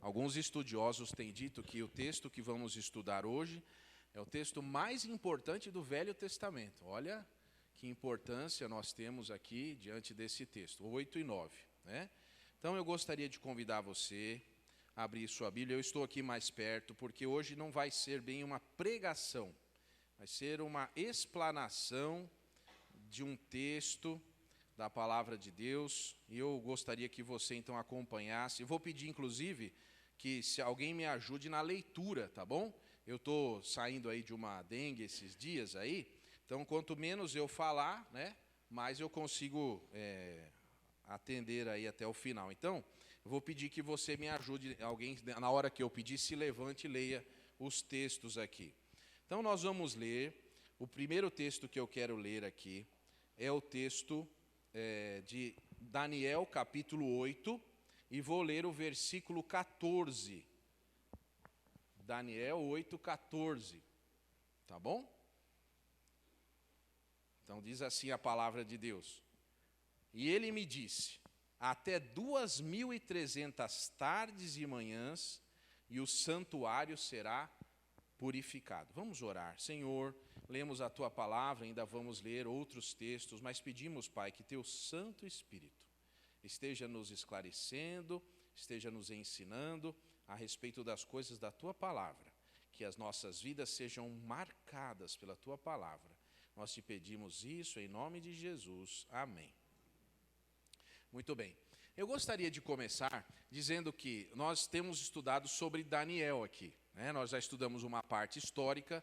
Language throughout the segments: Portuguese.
Alguns estudiosos têm dito que o texto que vamos estudar hoje é o texto mais importante do Velho Testamento. Olha que importância nós temos aqui diante desse texto, 8 e 9. Né? Então eu gostaria de convidar você a abrir sua Bíblia. Eu estou aqui mais perto, porque hoje não vai ser bem uma pregação, vai ser uma explanação de um texto da Palavra de Deus, e eu gostaria que você então acompanhasse. Eu vou pedir, inclusive, que se alguém me ajude na leitura, tá bom? Eu estou saindo aí de uma dengue esses dias aí, então quanto menos eu falar, né, mais eu consigo atender aí até o final. Então, eu vou pedir que você me ajude, alguém, na hora que eu pedir, se levante e leia os textos aqui. Então, nós vamos ler, o primeiro texto que eu quero ler aqui é o texto de Daniel, capítulo 8, e vou ler o versículo 14. Daniel 8, 14. Tá bom? Então diz assim a palavra de Deus. E ele me disse, até 2.300 tardes e manhãs, e o santuário será purificado. Vamos orar. Senhor, lemos a Tua palavra, ainda vamos ler outros textos, mas pedimos, Pai, que Teu Santo Espírito esteja nos esclarecendo, esteja nos ensinando a respeito das coisas da Tua palavra, que as nossas vidas sejam marcadas pela Tua palavra. Nós te pedimos isso em nome de Jesus. Amém. Muito bem. Eu gostaria de começar dizendo que nós temos estudado sobre Daniel aqui. Nós já estudamos uma parte histórica,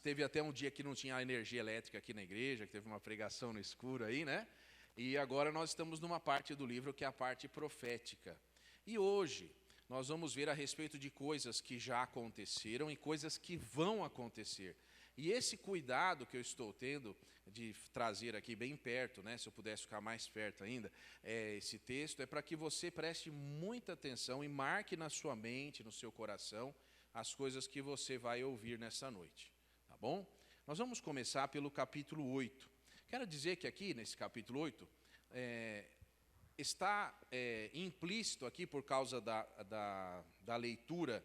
teve até um dia que não tinha energia elétrica aqui na igreja, que teve uma pregação no escuro aí, né? E agora nós estamos numa parte do livro que é a parte profética. E hoje nós vamos ver a respeito de coisas que já aconteceram e coisas que vão acontecer. E esse cuidado que eu estou tendo de trazer aqui bem perto, né, se eu pudesse ficar mais perto ainda, esse texto é para que você preste muita atenção e marque na sua mente, no seu coração, as coisas que você vai ouvir nessa noite. Tá bom? Nós vamos começar pelo capítulo 8. Quero dizer que aqui, nesse capítulo 8, está implícito aqui, por causa da leitura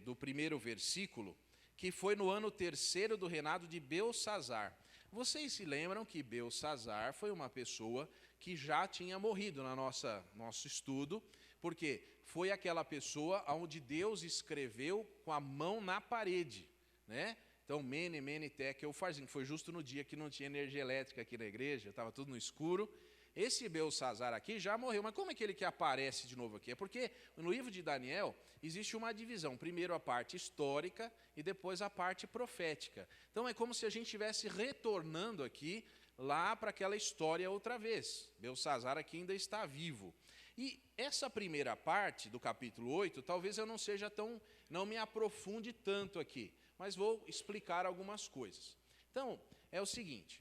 do primeiro versículo, que foi no ano 3º do reinado de Belsazzar. Vocês se lembram que Belsazzar foi uma pessoa que já tinha morrido no nosso estudo, porque foi aquela pessoa onde Deus escreveu com a mão na parede, né? Então, Mene, Mene, Tekel, Ufarsin, foi justo no dia que não tinha energia elétrica aqui na igreja, estava tudo no escuro. Esse Belsazzar aqui já morreu, mas como é que ele que aparece de novo aqui? É porque no livro de Daniel existe uma divisão, primeiro a parte histórica e depois a parte profética. Então é como se a gente estivesse retornando aqui lá para aquela história outra vez. Belsazzar aqui ainda está vivo. E essa primeira parte do capítulo 8, talvez eu não me aprofunde tanto aqui, mas vou explicar algumas coisas. Então, é o seguinte,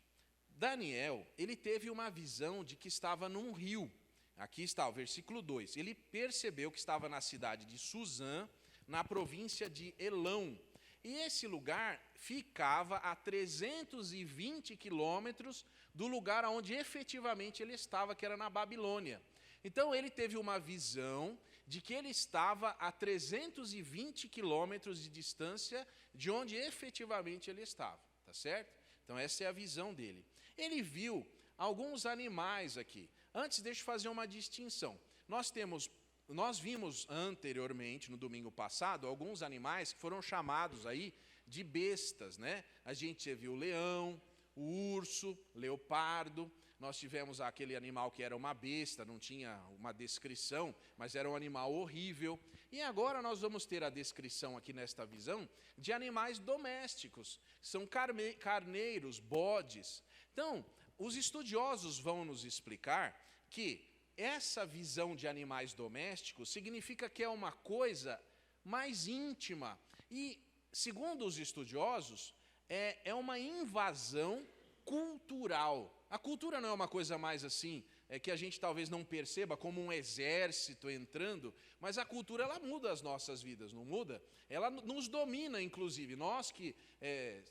Daniel, ele teve uma visão de que estava num rio. Aqui está o versículo 2. Ele percebeu que estava na cidade de Suzã, na província de Elão. E esse lugar ficava a 320 quilômetros do lugar onde efetivamente ele estava, que era na Babilônia. Então ele teve uma visão de que ele estava a 320 quilômetros de distância de onde efetivamente ele estava, tá certo? Então essa é a visão dele. Ele viu alguns animais aqui. Antes, deixa eu fazer uma distinção. Nós vimos anteriormente, no domingo passado, alguns animais que foram chamados aí de bestas, né? A gente viu o leão, o urso, leopardo. Nós tivemos aquele animal que era uma besta, não tinha uma descrição, mas era um animal horrível. E agora nós vamos ter a descrição aqui nesta visão de animais domésticos. São carneiros, bodes. Então, os estudiosos vão nos explicar que essa visão de animais domésticos significa que é uma coisa mais íntima. E, segundo os estudiosos, é uma invasão cultural. A cultura não é uma coisa mais assim, que a gente talvez não perceba como um exército entrando, mas a cultura ela muda as nossas vidas, não muda? Ela nos domina, inclusive. Nós que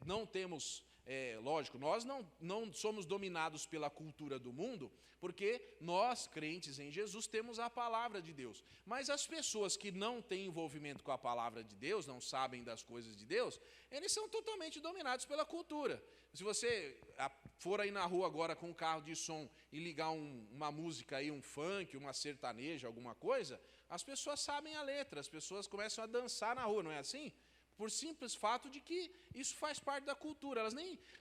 não temos lógico, nós não somos dominados pela cultura do mundo, porque nós, crentes em Jesus, temos a palavra de Deus. Mas as pessoas que não têm envolvimento com a palavra de Deus, não sabem das coisas de Deus, eles são totalmente dominados pela cultura. Se você for aí na rua agora com um carro de som e ligar uma música aí, um funk, uma sertaneja, alguma coisa, as pessoas sabem a letra, as pessoas começam a dançar na rua, não é assim? Por simples fato de que isso faz parte da cultura. Elas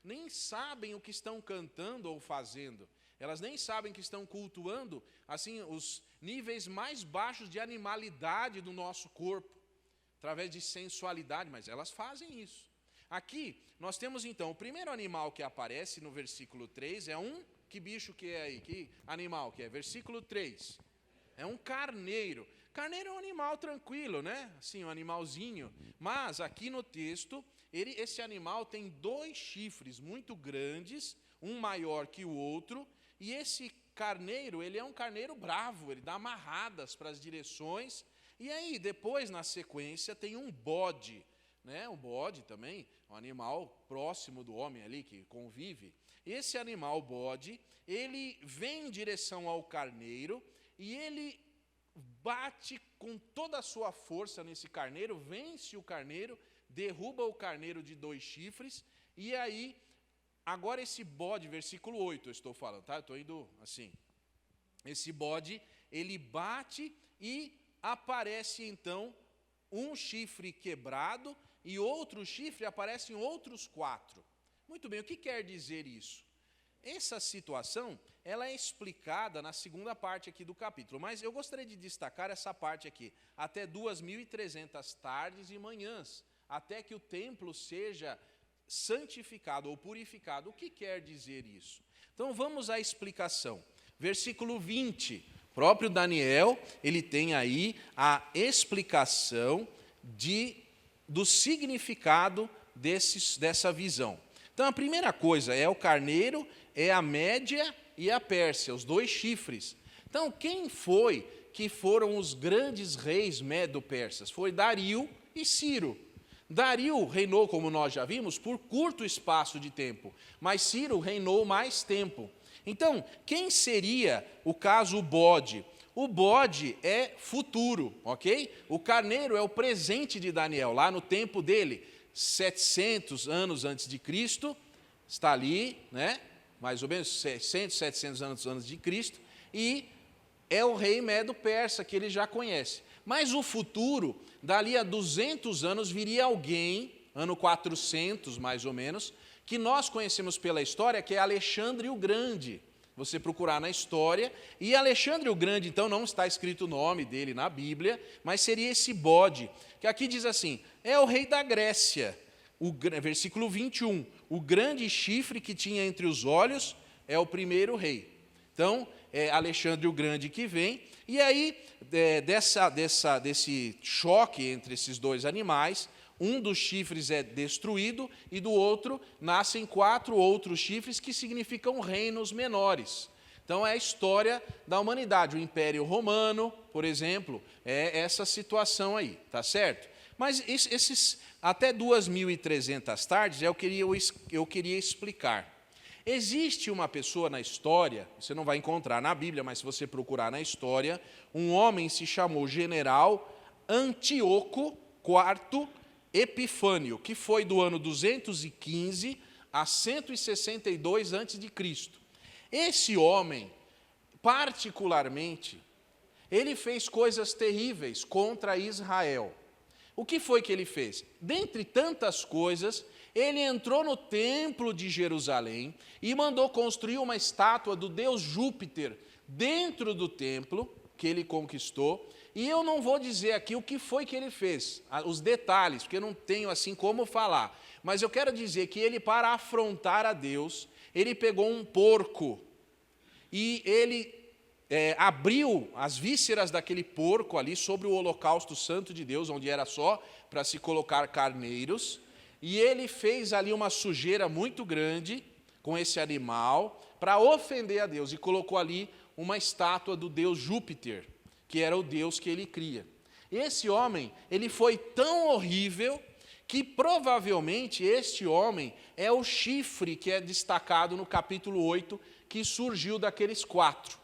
nem sabem o que estão cantando ou fazendo. Elas nem sabem que estão cultuando assim os níveis mais baixos de animalidade do nosso corpo, através de sensualidade, mas elas fazem isso. Aqui, nós temos então, o primeiro animal que aparece no versículo 3 é que bicho que é aí? Que animal que é? Versículo 3. É um carneiro. Carneiro é um animal tranquilo, né? Assim, um animalzinho. Mas aqui no texto, esse animal tem 2 chifres muito grandes, um maior que o outro, e esse carneiro, ele é um carneiro bravo, ele dá amarradas para as direções. E aí, depois, na sequência, tem um bode, né? O bode também, um animal próximo do homem ali, que convive. Esse animal bode, ele vem em direção ao carneiro, e ele bate com toda a sua força nesse carneiro, vence o carneiro, derruba o carneiro de 2 chifres, e aí, agora esse bode, versículo 8 eu estou falando, tá? Eu estou indo assim. Esse bode, ele bate e aparece então um chifre quebrado e outro chifre, aparecem outros 4. Muito bem, o que quer dizer isso? Essa situação, ela é explicada na segunda parte aqui do capítulo, mas eu gostaria de destacar essa parte aqui, até 2.300 tardes e manhãs, até que o templo seja santificado ou purificado. O que quer dizer isso? Então vamos à explicação. Versículo 20, próprio Daniel, ele tem aí a explicação do significado dessa visão. Então a primeira coisa é o carneiro, é a Média e a Pérsia, os 2 chifres. Então, quem que foram os grandes reis medo-persas? Foi Dario e Ciro. Dario reinou, como nós já vimos, por curto espaço de tempo, mas Ciro reinou mais tempo. Então, quem seria, o caso, o bode? O bode é futuro, ok? O carneiro é o presente de Daniel, lá no tempo dele, 700 anos antes de Cristo, está ali, né? Mais ou menos 600, 700 anos antes de Cristo, e é o rei medo-persa, que ele já conhece. Mas o futuro, dali a 200 anos, viria alguém, ano 400 mais ou menos, que nós conhecemos pela história, que é Alexandre o Grande. Você procurar na história, e Alexandre o Grande, então, não está escrito o nome dele na Bíblia, mas seria esse bode, que aqui diz assim, é o rei da Grécia, versículo 21, o grande chifre que tinha entre os olhos é o primeiro rei. Então, é Alexandre o Grande que vem, e aí, desse choque entre esses 2 animais, um dos chifres é destruído, e do outro nascem 4 outros chifres que significam reinos menores. Então, é a história da humanidade. O Império Romano, por exemplo, é essa situação aí, tá certo? Mas esses até 2.300 tardes eu queria explicar. Existe uma pessoa na história, você não vai encontrar na Bíblia, mas se você procurar na história, um homem se chamou General Antíoco IV Epifânio, que foi do ano 215 a 162 a.C. Esse homem, particularmente, ele fez coisas terríveis contra Israel. O que foi que ele fez? Dentre tantas coisas, ele entrou no templo de Jerusalém e mandou construir uma estátua do deus Júpiter dentro do templo que ele conquistou. E eu não vou dizer aqui o que foi que ele fez, os detalhes, porque eu não tenho assim como falar. Mas eu quero dizer que ele, para afrontar a Deus, ele pegou um porco e ele abriu as vísceras daquele porco ali sobre o holocausto santo de Deus, onde era só para se colocar carneiros, e ele fez ali uma sujeira muito grande com esse animal para ofender a Deus, e colocou ali uma estátua do deus Júpiter, que era o deus que ele cria. Esse homem, ele foi tão horrível que provavelmente este homem é o chifre que é destacado no capítulo 8, que surgiu daqueles 4,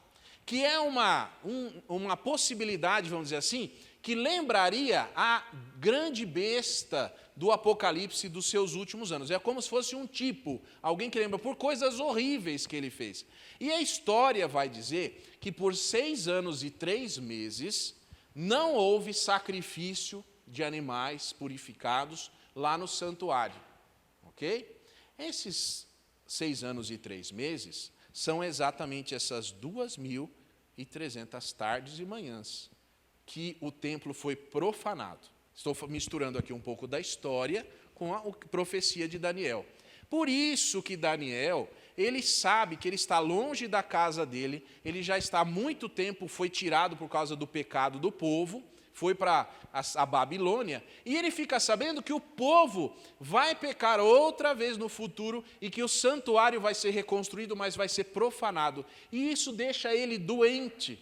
que é uma possibilidade, vamos dizer assim, que lembraria a grande besta do Apocalipse dos seus últimos anos. É como se fosse um tipo, alguém que lembra por coisas horríveis que ele fez. E a história vai dizer que por 6 anos e 3 meses não houve sacrifício de animais purificados lá no santuário. Ok? Esses 6 anos e 3 meses são exatamente essas 2.300 tardes e manhãs que o templo foi profanado. Estou misturando aqui um pouco da história com a profecia de Daniel. Por isso que Daniel, ele sabe que ele está longe da casa dele, ele já está há muito tempo, foi tirado por causa do pecado do povo, foi para a Babilônia, e ele fica sabendo que o povo vai pecar outra vez no futuro e que o santuário vai ser reconstruído, mas vai ser profanado. E isso deixa ele doente.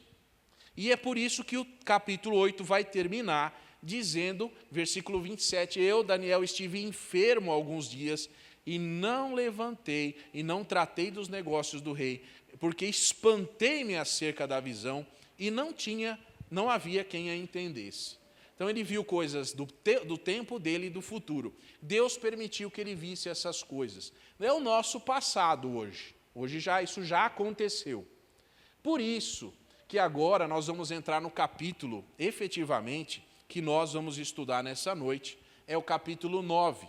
E é por isso que o capítulo 8 vai terminar dizendo, versículo 27, eu, Daniel, estive enfermo alguns dias e não levantei e não tratei dos negócios do rei, porque espantei-me acerca da visão e não havia quem a entendesse. Então ele viu coisas do tempo dele e do futuro. Deus permitiu que ele visse essas coisas. É o nosso passado hoje. Hoje isso já aconteceu. Por isso que agora nós vamos entrar no capítulo, efetivamente, que nós vamos estudar nessa noite, é o capítulo 9.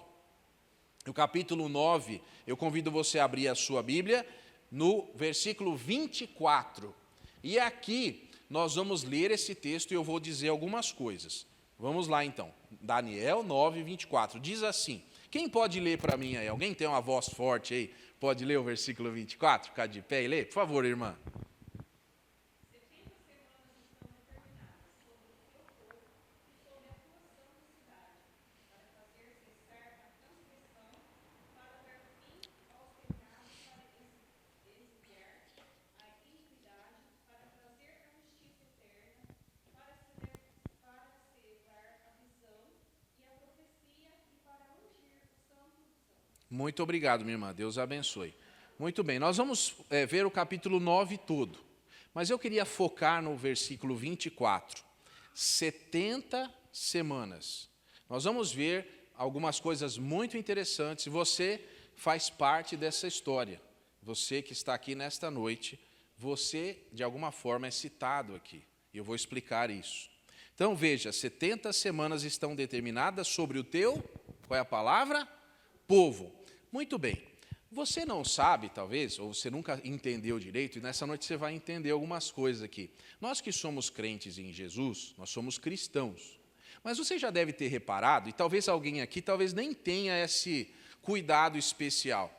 O capítulo 9, eu convido você a abrir a sua Bíblia, no versículo 24. E aqui nós vamos ler esse texto e eu vou dizer algumas coisas. Vamos lá então, Daniel 9, 24, diz assim, quem pode ler para mim aí? Alguém tem uma voz forte aí? Pode ler o versículo 24, ficar de pé e ler? Por favor, irmã. Muito obrigado, minha irmã. Deus abençoe. Muito bem, nós vamos ver o capítulo 9 todo. Mas eu queria focar no versículo 24. 70 semanas. Nós vamos ver algumas coisas muito interessantes. Você faz parte dessa história. Você que está aqui nesta noite, você, de alguma forma, é citado aqui. E eu vou explicar isso. Então, veja, 70 semanas estão determinadas sobre o teu, qual é a palavra? Povo. Muito bem. Você não sabe, talvez, ou você nunca entendeu direito, e nessa noite você vai entender algumas coisas aqui. Nós que somos crentes em Jesus, nós somos cristãos. Mas você já deve ter reparado, e talvez alguém aqui talvez nem tenha esse cuidado especial.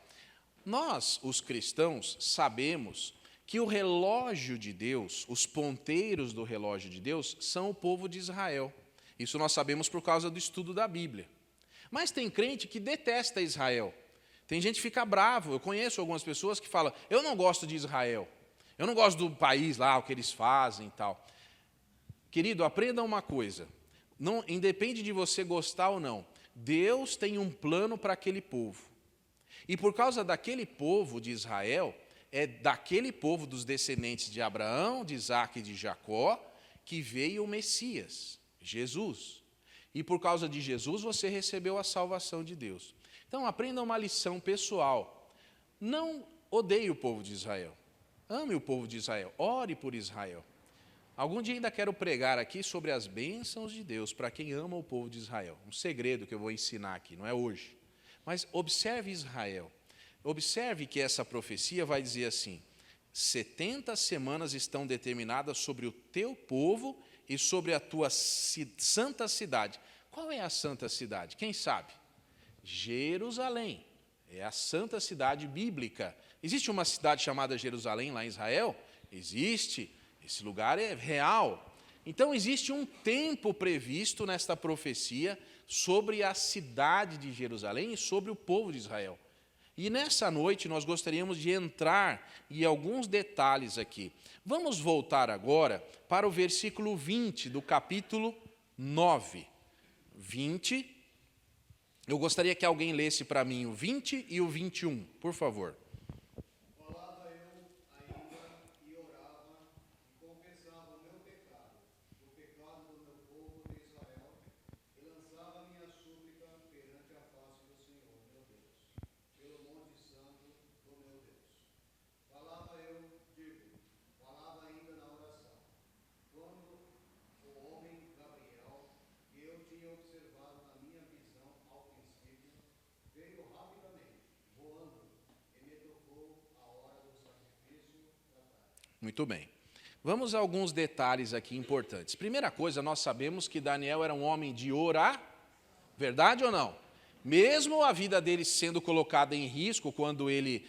Nós, os cristãos, sabemos que o relógio de Deus, os ponteiros do relógio de Deus, são o povo de Israel. Isso nós sabemos por causa do estudo da Bíblia. Mas tem crente que detesta Israel. Tem gente que fica bravo. Eu conheço algumas pessoas que falam, eu não gosto de Israel. Eu não gosto do país lá, o que eles fazem e tal. Querido, aprenda uma coisa. Não, independe de você gostar ou não. Deus tem um plano para aquele povo. E por causa daquele povo de Israel, é daquele povo dos descendentes de Abraão, de Isaque e de Jacó, que veio o Messias, Jesus. E por causa de Jesus, você recebeu a salvação de Deus. Então, aprenda uma lição pessoal. Não odeie o povo de Israel. Ame o povo de Israel. Ore por Israel. Algum dia ainda quero pregar aqui sobre as bênçãos de Deus para quem ama o povo de Israel. Um segredo que eu vou ensinar aqui, não é hoje. Mas observe Israel. Observe que essa profecia vai dizer assim, 70 semanas estão determinadas sobre o teu povo e sobre a tua santa cidade. Qual é a santa cidade? Quem sabe? Jerusalém. É a santa cidade bíblica. Existe uma cidade chamada Jerusalém lá em Israel? Existe. Esse lugar é real. Então, existe um tempo previsto nesta profecia sobre a cidade de Jerusalém e sobre o povo de Israel. E nessa noite nós gostaríamos de entrar em alguns detalhes aqui. Vamos voltar agora para o versículo 20 do capítulo 9. 20, Eu gostaria que alguém lesse para mim o 20 e o 21, por favor. Falava eu ainda e orava e confessava o meu pecado, o pecado do meu povo de Israel, e lançava minha súplica perante a face do Senhor, meu Deus, pelo monte santo do meu Deus. Falava eu, falava ainda na oração, quando o homem Gabriel, que eu tinha observado na minha visão ao princípio, veio rapidamente, voando, e me tocou a hora do sacrifício da tarde. Muito bem. Vamos a alguns detalhes aqui importantes. Primeira coisa, nós sabemos que Daniel era um homem de orar, verdade ou não? Mesmo a vida dele sendo colocada em risco, quando ele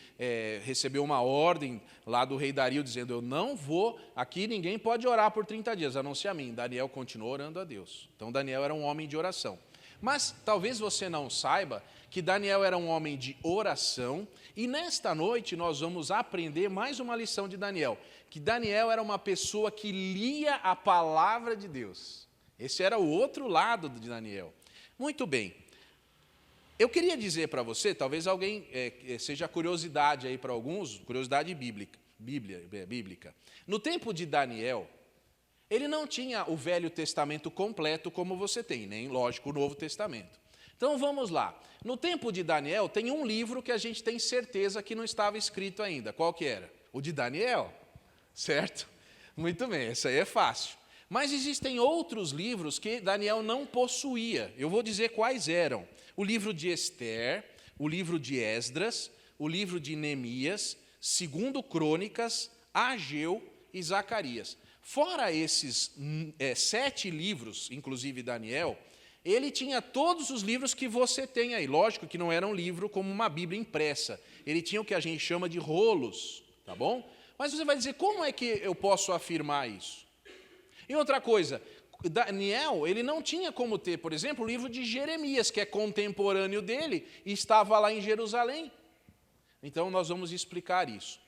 recebeu uma ordem lá do rei Dario, dizendo, eu não vou, aqui ninguém pode orar por 30 dias, a não ser a mim. Daniel continuou orando a Deus. Então, Daniel era um homem de oração. Mas talvez você não saiba que Daniel era um homem de oração, e nesta noite nós vamos aprender mais uma lição de Daniel, que Daniel era uma pessoa que lia a palavra de Deus. Esse era o outro lado de Daniel. Muito bem. Eu queria dizer para você, talvez alguém seja curiosidade aí para alguns, curiosidade bíblica. No tempo de Daniel, ele não tinha o Velho Testamento completo como você tem, nem, lógico, o Novo Testamento. Então vamos lá. No tempo de Daniel, tem um livro que a gente tem certeza que não estava escrito ainda. Qual que era? O de Daniel, certo? Muito bem, esse aí é fácil. Mas existem outros livros que Daniel não possuía. Eu vou dizer quais eram. O livro de Ester, o livro de Esdras, o livro de Neemias, 2 Crônicas, Ageu e Zacarias. Fora esses 7 livros, inclusive Daniel, ele tinha todos os livros que você tem aí. Lógico que não era um livro como uma Bíblia impressa. Ele tinha o que a gente chama de rolos, tá bom? Mas você vai dizer, como é que eu posso afirmar isso? E outra coisa, Daniel, ele não tinha como ter, por exemplo, o livro de Jeremias, que é contemporâneo dele, e estava lá em Jerusalém. Então, nós vamos explicar isso.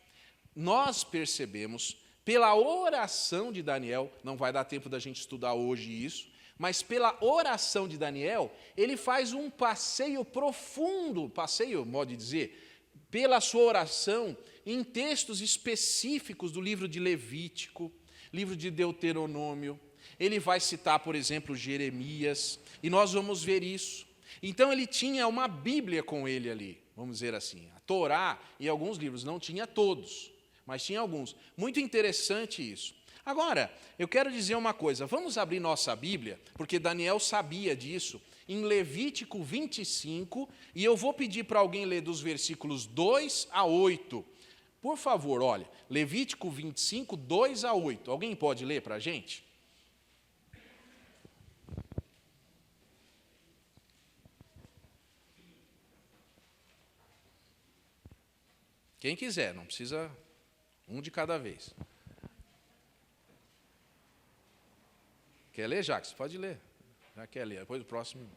Nós percebemos, pela oração de Daniel, não vai dar tempo da gente estudar hoje isso, mas pela oração de Daniel, ele faz um passeio profundo, passeio, modo de dizer, pela sua oração, em textos específicos do livro de Levítico, livro de Deuteronômio. Ele vai citar, por exemplo, Jeremias, e nós vamos ver isso. Então, ele tinha uma Bíblia com ele ali, vamos dizer assim. A Torá e alguns livros, não tinha todos, mas tinha alguns. Muito interessante isso. Agora, eu quero dizer uma coisa, vamos abrir nossa Bíblia, porque Daniel sabia disso, em Levítico 25, e eu vou pedir para alguém ler dos versículos 2 a 8. Por favor, olha, Levítico 25, 2 a 8. Alguém pode ler para a gente? Quem quiser, não precisa um de cada vez. Quer ler, Jacques? Pode ler. Já quer ler. Depois o próximo.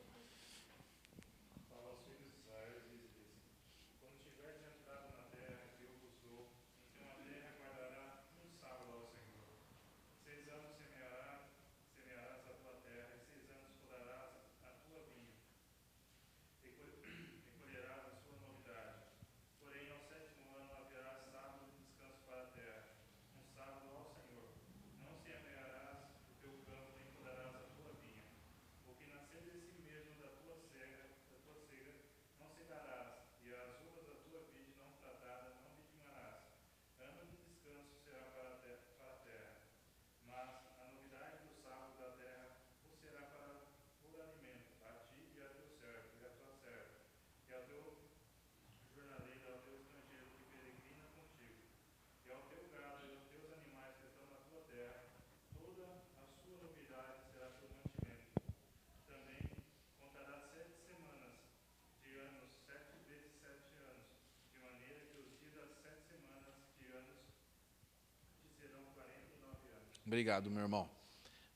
Obrigado, meu irmão.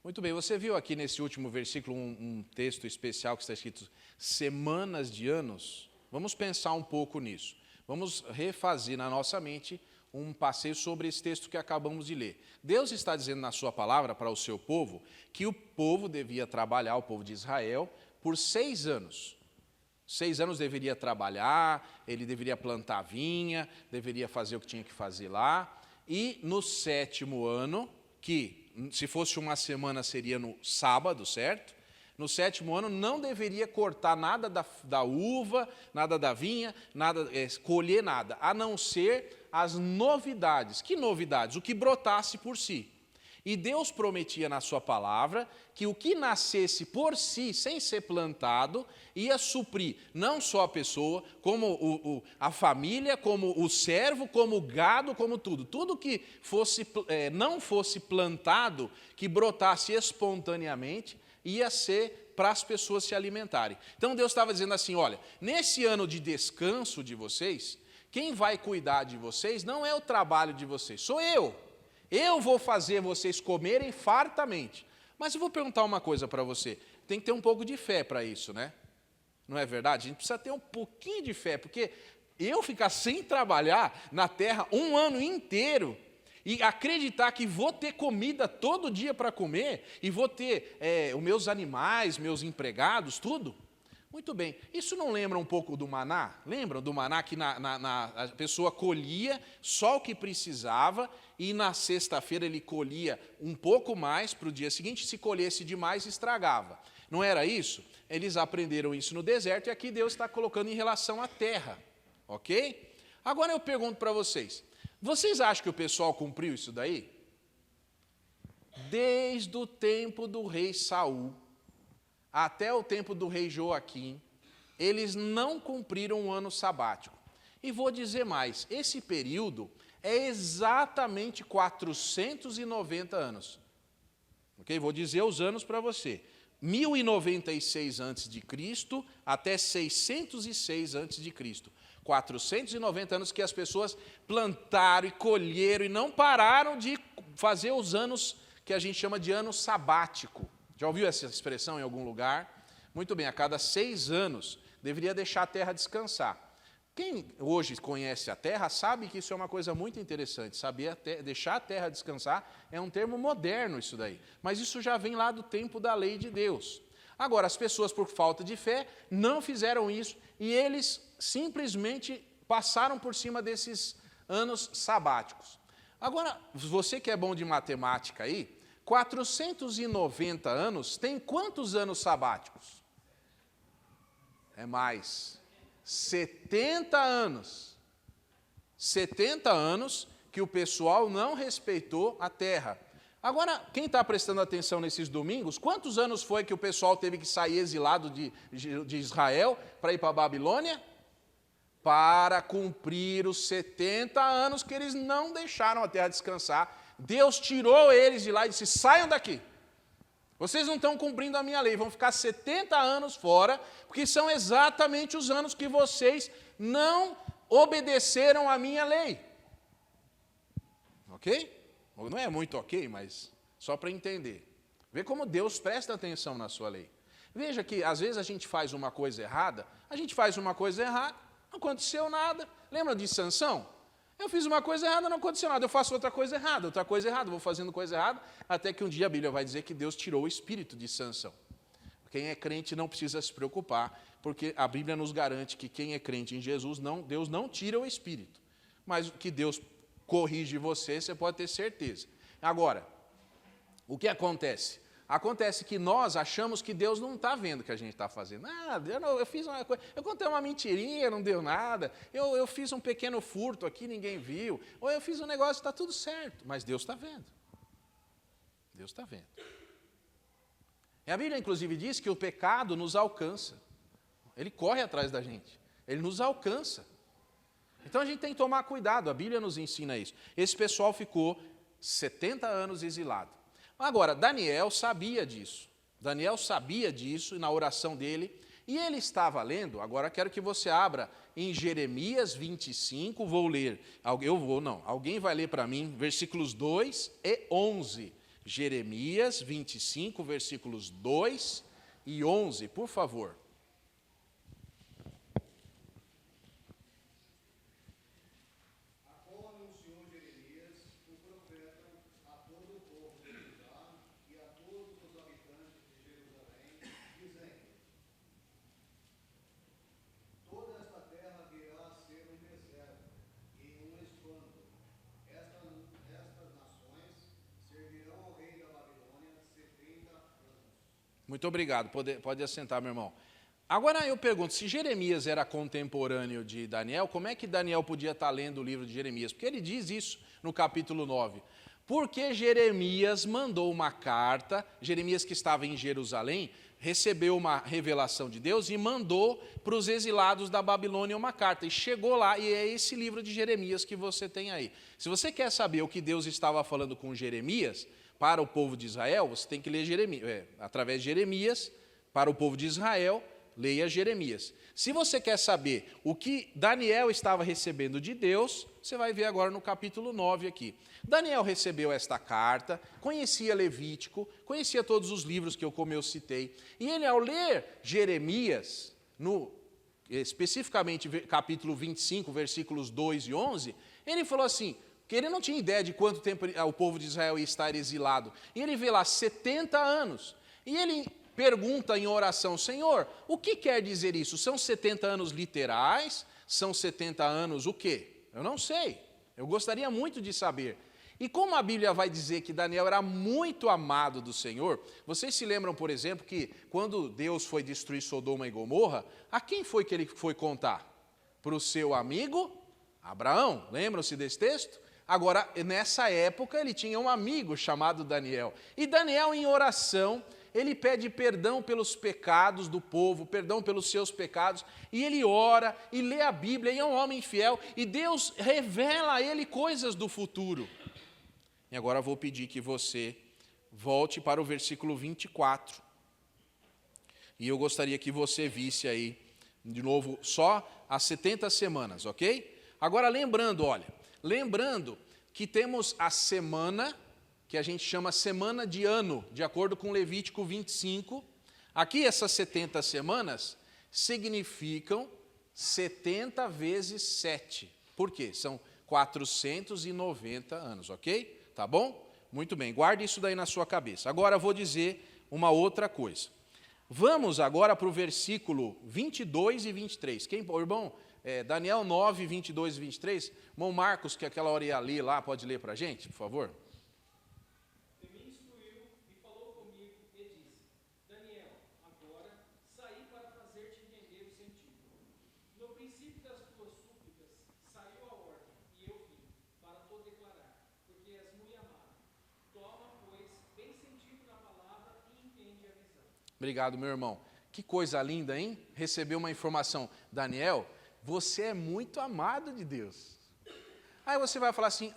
Muito bem, você viu aqui nesse último versículo um texto especial que está escrito semanas de anos? Vamos pensar um pouco nisso. Vamos refazer na nossa mente um passeio sobre esse texto que acabamos de ler. Deus está dizendo na sua palavra para o seu povo que o povo devia trabalhar, o povo de Israel, por 6 anos. 6 anos deveria trabalhar, ele deveria plantar vinha, deveria fazer o que tinha que fazer lá. E no 7º ano, que se fosse uma semana seria no sábado, certo? No 7º ano não deveria cortar nada da uva, nada da vinha, nada, colher nada, a não ser as novidades. Que novidades? O que brotasse por si. E Deus prometia na sua palavra que o que nascesse por si, sem ser plantado, ia suprir não só a pessoa, como a família, como o servo, como o gado, como tudo. Tudo que não fosse plantado, que brotasse espontaneamente, ia ser para as pessoas se alimentarem. Então Deus estava dizendo assim, olha, nesse ano de descanso de vocês, quem vai cuidar de vocês não é o trabalho de vocês, sou eu. Eu vou fazer vocês comerem fartamente. Mas eu vou perguntar uma coisa para você. Tem que ter um pouco de fé para isso, né? Não é verdade? A gente precisa ter um pouquinho de fé, porque eu ficar sem trabalhar na terra um ano inteiro e acreditar que vou ter comida todo dia para comer e vou ter os meus animais, meus empregados, tudo. Muito bem. Isso não lembra um pouco do maná? Lembram do maná que a pessoa colhia só o que precisava e na sexta-feira ele colhia um pouco mais para o dia seguinte, se colhesse demais, estragava. Não era isso? Eles aprenderam isso no deserto e aqui Deus está colocando em relação à terra. Ok? Agora eu pergunto para vocês, vocês acham que o pessoal cumpriu isso daí? Desde o tempo do rei Saul até o tempo do rei Joaquim, eles não cumpriram um ano sabático. E vou dizer mais, esse período é exatamente 490 anos. Ok? Vou dizer os anos para você. 1096 a.C. até 606 a.C. 490 anos que as pessoas plantaram e colheram e não pararam de fazer os anos que a gente chama de ano sabático. Já ouviu essa expressão em algum lugar? Muito bem, a cada 6 anos deveria deixar a terra descansar. Quem hoje conhece a terra sabe que isso é uma coisa muito interessante. Deixar a terra descansar é um termo moderno isso daí. Mas isso já vem lá do tempo da lei de Deus. Agora, as pessoas, por falta de fé, não fizeram isso e eles simplesmente passaram por cima desses anos sabáticos. Agora, você que é bom de matemática aí, 490 anos tem quantos anos sabáticos? É mais. 70 anos. 70 anos que o pessoal não respeitou a terra. Agora, quem está prestando atenção nesses domingos, quantos anos foi que o pessoal teve que sair exilado de Israel para ir para a Babilônia? Para cumprir os 70 anos que eles não deixaram a terra descansar. Deus tirou eles de lá e disse, saiam daqui. Vocês não estão cumprindo a minha lei, vão ficar 70 anos fora, porque são exatamente os anos que vocês não obedeceram à minha lei. Ok? Não é muito ok, mas só para entender. Vê como Deus presta atenção na sua lei. Veja que às vezes a gente faz uma coisa errada, não aconteceu nada. Lembra de Sansão? Eu fiz uma coisa errada, não aconteceu nada. Eu faço outra coisa errada, vou fazendo coisa errada, até que um dia a Bíblia vai dizer que Deus tirou o espírito de Sansão. Quem é crente não precisa se preocupar, porque a Bíblia nos garante que quem é crente em Jesus, Deus não tira o espírito. Mas que Deus corrige você pode ter certeza. Agora, o que acontece? Acontece que nós achamos que Deus não está vendo o que a gente está fazendo. Eu fiz uma coisa, eu contei uma mentirinha, não deu nada. Eu fiz um pequeno furto aqui, ninguém viu. Ou eu fiz um negócio, está tudo certo. Mas Deus está vendo. Deus está vendo. E a Bíblia, inclusive, diz que o pecado nos alcança. Ele corre atrás da gente. Ele nos alcança. Então a gente tem que tomar cuidado. A Bíblia nos ensina isso. Esse pessoal ficou 70 anos exilado. Agora, Daniel sabia disso. Daniel sabia disso na oração dele. E ele estava lendo, agora quero que você abra em Jeremias 25, vou ler. Alguém vai ler para mim, versículos 2 e 11. Jeremias 25, versículos 2 e 11, por favor. Muito obrigado. Pode assentar, meu irmão. Agora eu pergunto, se Jeremias era contemporâneo de Daniel, como é que Daniel podia estar lendo o livro de Jeremias? Porque ele diz isso no capítulo 9. Porque Jeremias mandou uma carta, Jeremias que estava em Jerusalém, recebeu uma revelação de Deus e mandou para os exilados da Babilônia uma carta. E chegou lá, e é esse livro de Jeremias que você tem aí. Se você quer saber o que Deus estava falando com Jeremias para o povo de Israel, você tem que ler Jeremias, através de Jeremias, para o povo de Israel, leia Jeremias. Se você quer saber o que Daniel estava recebendo de Deus, você vai ver agora no capítulo 9 aqui. Daniel recebeu esta carta, conhecia Levítico, conhecia todos os livros que como eu citei, e ele ao ler Jeremias, especificamente capítulo 25, versículos 2 e 11, ele falou assim, que ele não tinha ideia de quanto tempo o povo de Israel ia estar exilado, e ele vê lá 70 anos, e ele pergunta em oração, Senhor, o que quer dizer isso? São 70 anos literais? São 70 anos o quê? Eu não sei. Eu gostaria muito de saber. E como a Bíblia vai dizer que Daniel era muito amado do Senhor, vocês se lembram, por exemplo, que quando Deus foi destruir Sodoma e Gomorra, a quem foi que ele foi contar? Para o seu amigo Abraão. Lembram-se desse texto? Agora, nessa época, ele tinha um amigo chamado Daniel. E Daniel, em oração, ele pede perdão pelos pecados do povo, perdão pelos seus pecados, e ele ora e lê a Bíblia, e é um homem fiel, e Deus revela a ele coisas do futuro. E agora eu vou pedir que você volte para o versículo 24. E eu gostaria que você visse aí, de novo, só as 70 semanas, ok? Agora lembrando que temos a semana que a gente chama semana de ano, de acordo com Levítico 25. Aqui essas 70 semanas significam 70 vezes 7. Por quê? São 490 anos, ok? Tá bom? Muito bem, guarde isso daí na sua cabeça. Agora eu vou dizer uma outra coisa. Vamos agora para o versículo 22 e 23. Irmão, Daniel 9, 22 e 23. Irmão Marcos, que aquela hora ia ler lá, pode ler para a gente, por favor? Obrigado, meu irmão. Que coisa linda, hein? Receber uma informação. Daniel, você é muito amado de Deus. Aí você vai falar assim,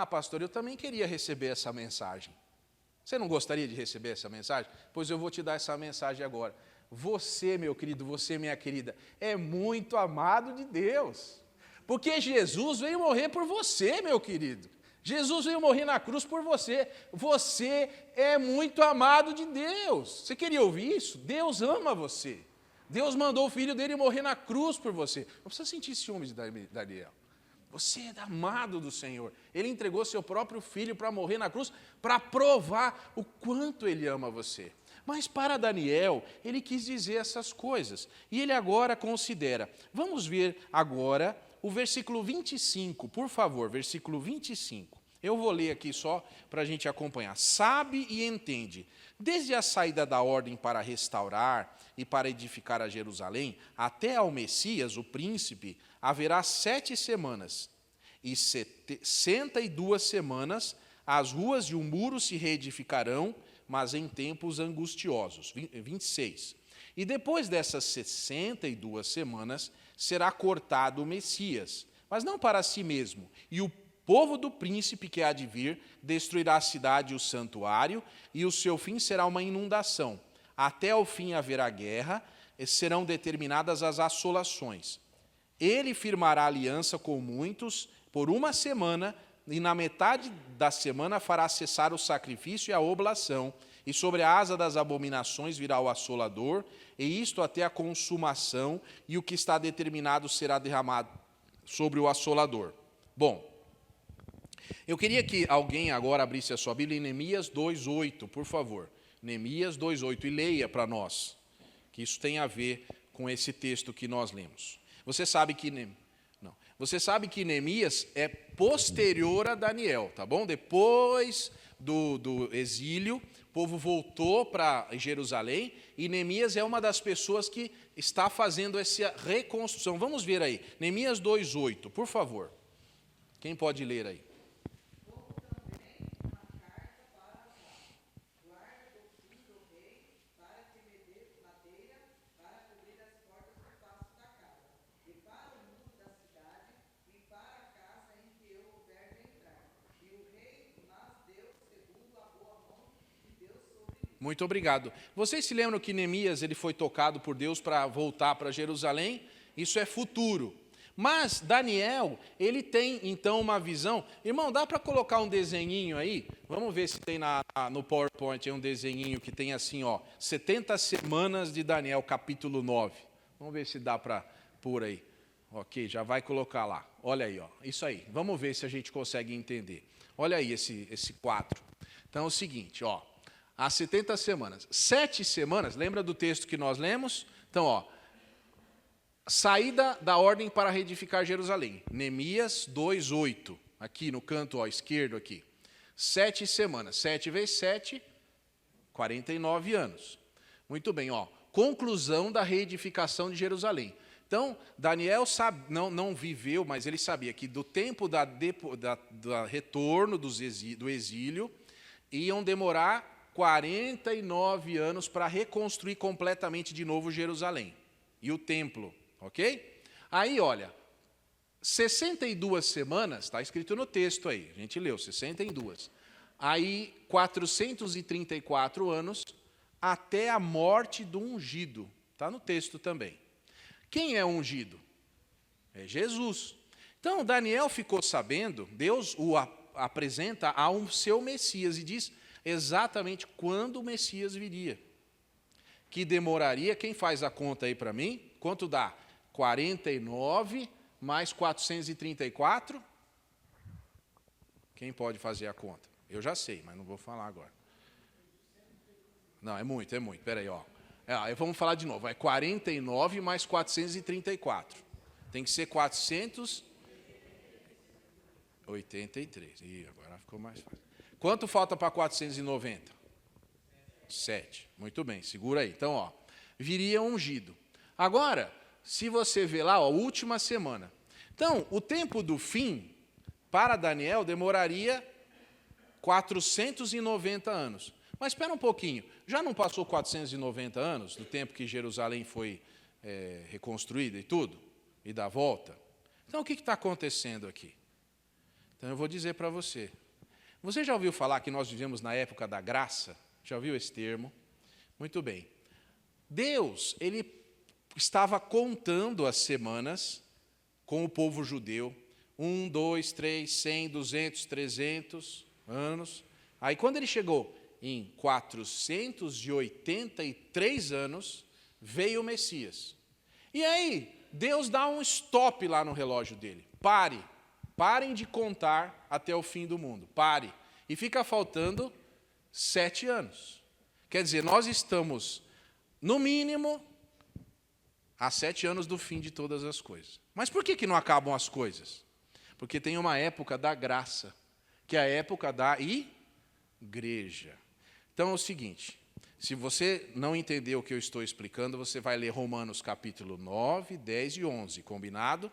pastor, eu também queria receber essa mensagem. Você não gostaria de receber essa mensagem? Pois eu vou te dar essa mensagem agora. Você, meu querido, você, minha querida, é muito amado de Deus. Porque Jesus veio morrer por você, meu querido. Jesus veio morrer na cruz por você. Você é muito amado de Deus. Você queria ouvir isso? Deus ama você. Deus mandou o filho dele morrer na cruz por você. Não precisa sentir ciúmes de Daniel. Você é amado do Senhor. Ele entregou seu próprio filho para morrer na cruz, para provar o quanto ele ama você. Mas para Daniel, ele quis dizer essas coisas. E ele agora considera. Vamos ver agora o versículo 25, por favor, versículo 25. Eu vou ler aqui só para a gente acompanhar. Sabe e entende, desde a saída da ordem para restaurar e para edificar a Jerusalém, até ao Messias, o príncipe, haverá 7 semanas, e 62 semanas as ruas e o muro se reedificarão, mas em tempos angustiosos. 26. E depois dessas 62 semanas, será cortado o Messias, mas não para si mesmo. E o povo do príncipe que há de vir destruirá a cidade e o santuário, e o seu fim será uma inundação. Até ao fim haverá guerra, e serão determinadas as assolações. Ele firmará aliança com muitos por 1 semana, e na metade da semana fará cessar o sacrifício e a oblação, e sobre a asa das abominações virá o assolador, e isto até a consumação, e o que está determinado será derramado sobre o assolador. Bom, eu queria que alguém agora abrisse a sua Bíblia em Neemias 2:8, por favor. Neemias 2:8, e leia para nós, que isso tem a ver com esse texto que nós lemos. Você sabe que Neemias é posterior a Daniel, tá bom? Depois do exílio, o povo voltou para Jerusalém, e Neemias é uma das pessoas que está fazendo essa reconstrução. Vamos ver aí, Neemias 2:8, por favor. Quem pode ler aí? Muito obrigado. Vocês se lembram que Neemias ele foi tocado por Deus para voltar para Jerusalém? Isso é futuro. Mas Daniel, ele tem então uma visão. Irmão, dá para colocar um desenhinho aí? Vamos ver se tem no PowerPoint um desenhinho que tem assim, ó, 70 semanas de Daniel, capítulo 9. Vamos ver se dá para pôr aí. Ok, já vai colocar lá. Olha aí, ó, isso aí. Vamos ver se a gente consegue entender. Olha aí esse quadro. Então é o seguinte, ó. Há 70 semanas. 7 semanas, lembra do texto que nós lemos? Então, ó, saída da ordem para reedificar Jerusalém. Neemias 2:8. Aqui no canto ó, esquerdo aqui. 7 semanas. 7 vezes 7, 49 anos. Muito bem, ó. Conclusão da reedificação de Jerusalém. Então, Daniel não viveu, mas ele sabia que do tempo do retorno do exílio, iam demorar 49 anos para reconstruir completamente de novo Jerusalém e o templo, ok? Aí, olha, 62 semanas, está escrito no texto aí, a gente leu, 62. Aí, 434 anos até a morte do ungido, está no texto também. Quem é ungido? É Jesus. Então, Daniel ficou sabendo, Deus o apresenta ao seu Messias e diz exatamente quando o Messias viria. Que demoraria, quem faz a conta aí para mim? Quanto dá? 49 mais 434? Quem pode fazer a conta? Eu já sei, mas não vou falar agora. Não, é muito, Espera aí, ó. Vamos falar de novo. É 49 mais 434. Tem que ser 483. Ih, agora ficou mais fácil. Quanto falta para 490? 7. Muito bem, segura aí. Então, ó, viria ungido. Agora, se você vê lá, ó, última semana. Então, o tempo do fim, para Daniel, demoraria 490 anos. Mas espera um pouquinho, já não passou 490 anos, do tempo que Jerusalém foi reconstruída e tudo? E da volta? Então, o que está acontecendo aqui? Então, eu vou dizer para você. Você já ouviu falar que nós vivemos na época da graça? Já ouviu esse termo? Muito bem. Deus, ele estava contando as semanas com o povo judeu. 1, 2, 3, 100, 200, 300 anos. Aí, quando ele chegou em 483 anos, veio o Messias. E aí, Deus dá um stop lá no relógio dele. Parem de contar até o fim do mundo. Pare. E fica faltando 7 anos. Quer dizer, nós estamos, no mínimo, há 7 anos do fim de todas as coisas. Mas por que não acabam as coisas? Porque tem uma época da graça, que é a época da igreja. Então é o seguinte, se você não entender o que eu estou explicando, você vai ler Romanos capítulo 9, 10 e 11, combinado?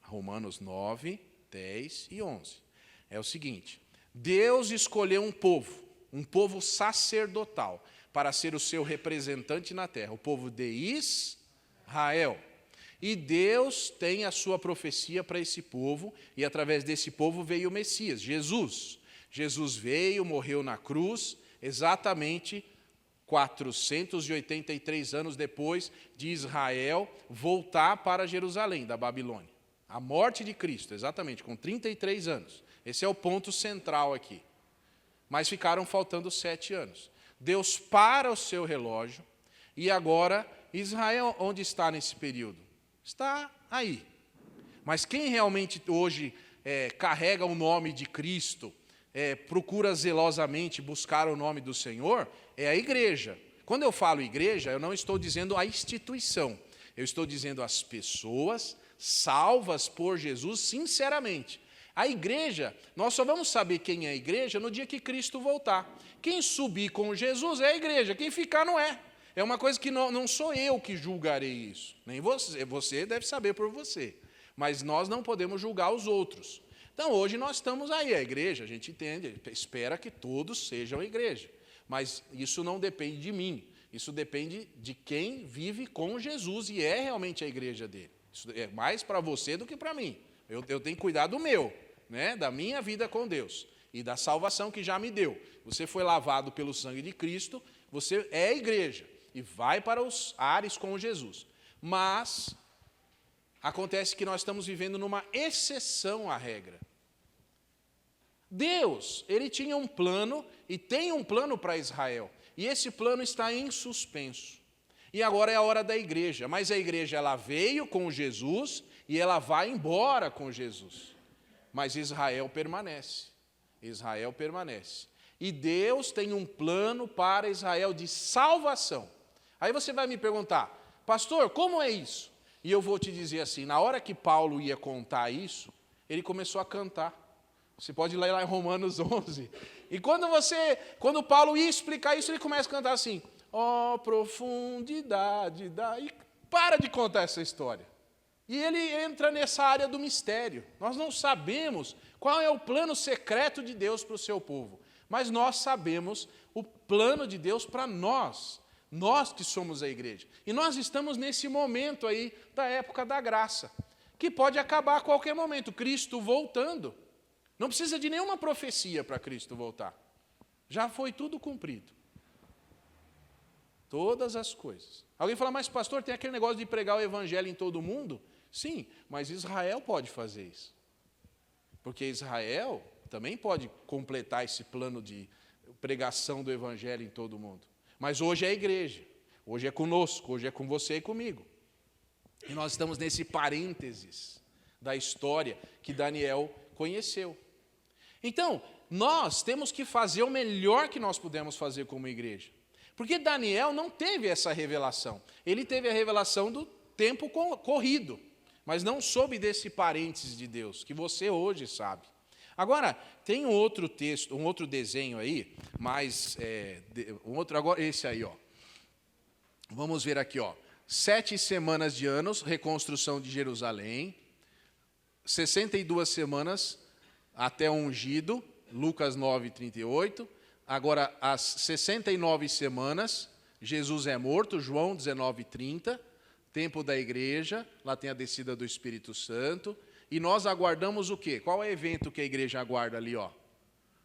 Romanos 9, 10 e 11. É o seguinte, Deus escolheu um povo sacerdotal, para ser o seu representante na terra, o povo de Israel. E Deus tem a sua profecia para esse povo, e através desse povo veio o Messias, Jesus. Jesus veio, morreu na cruz, exatamente 483 anos depois de Israel voltar para Jerusalém, da Babilônia. A morte de Cristo, exatamente, com 33 anos. Esse é o ponto central aqui. Mas ficaram faltando 7 anos. Deus para o seu relógio, e agora, Israel, onde está nesse período? Está aí. Mas quem realmente hoje carrega o nome de Cristo, procura zelosamente buscar o nome do Senhor, é a igreja. Quando eu falo igreja, eu não estou dizendo a instituição, eu estou dizendo as pessoas salvas por Jesus sinceramente. A igreja, nós só vamos saber quem é a igreja no dia que Cristo voltar. Quem subir com Jesus é a igreja, quem ficar não é. É uma coisa que não sou eu que julgarei isso, nem você. Você deve saber por você. Mas nós não podemos julgar os outros. Então, hoje nós estamos aí, a igreja, a gente entende, espera que todos sejam a igreja. Mas isso não depende de mim, isso depende de quem vive com Jesus e é realmente a igreja dele. Isso é mais para você do que para mim. Eu tenho que cuidar do meu, né, da minha vida com Deus e da salvação que já me deu. Você foi lavado pelo sangue de Cristo, você é a igreja e vai para os ares com Jesus. Mas acontece que nós estamos vivendo numa exceção à regra. Deus, ele tinha um plano e tem um plano para Israel. E esse plano está em suspenso. E agora é a hora da igreja. Mas a igreja, ela veio com Jesus e ela vai embora com Jesus. Mas Israel permanece. Israel permanece. E Deus tem um plano para Israel de salvação. Aí você vai me perguntar, pastor, como é isso? E eu vou te dizer assim, na hora que Paulo ia contar isso, ele começou a cantar. Você pode ler lá em Romanos 11. E quando Paulo ia explicar isso, ele começa a cantar assim, ó profundidade da... E para de contar essa história. E ele entra nessa área do mistério. Nós não sabemos qual é o plano secreto de Deus para o seu povo. Mas nós sabemos o plano de Deus para nós. Nós que somos a igreja. E nós estamos nesse momento aí da época da graça, que pode acabar a qualquer momento. Cristo voltando. Não precisa de nenhuma profecia para Cristo voltar. Já foi tudo cumprido. Todas as coisas. Alguém fala, mas pastor, tem aquele negócio de pregar o evangelho em todo mundo? Sim, mas Israel pode fazer isso. Porque Israel também pode completar esse plano de pregação do evangelho em todo mundo. Mas hoje é a igreja. Hoje é conosco, hoje é com você e comigo. E nós estamos nesse parênteses da história que Daniel conheceu. Então, nós temos que fazer o melhor que nós pudemos fazer como igreja. Porque Daniel não teve essa revelação. Ele teve a revelação do tempo corrido, mas não soube desse parênteses de Deus, que você hoje sabe. Agora, tem um outro texto, um outro desenho aí, agora esse aí, ó. Vamos ver aqui, ó. 7 semanas de anos, reconstrução de Jerusalém. 62 semanas até o ungido, Lucas 9, 38. Agora, as 69 semanas, Jesus é morto, João 19, 30. Tempo da igreja, lá tem a descida do Espírito Santo. E nós aguardamos o quê? Qual é o evento que a igreja aguarda ali, ó?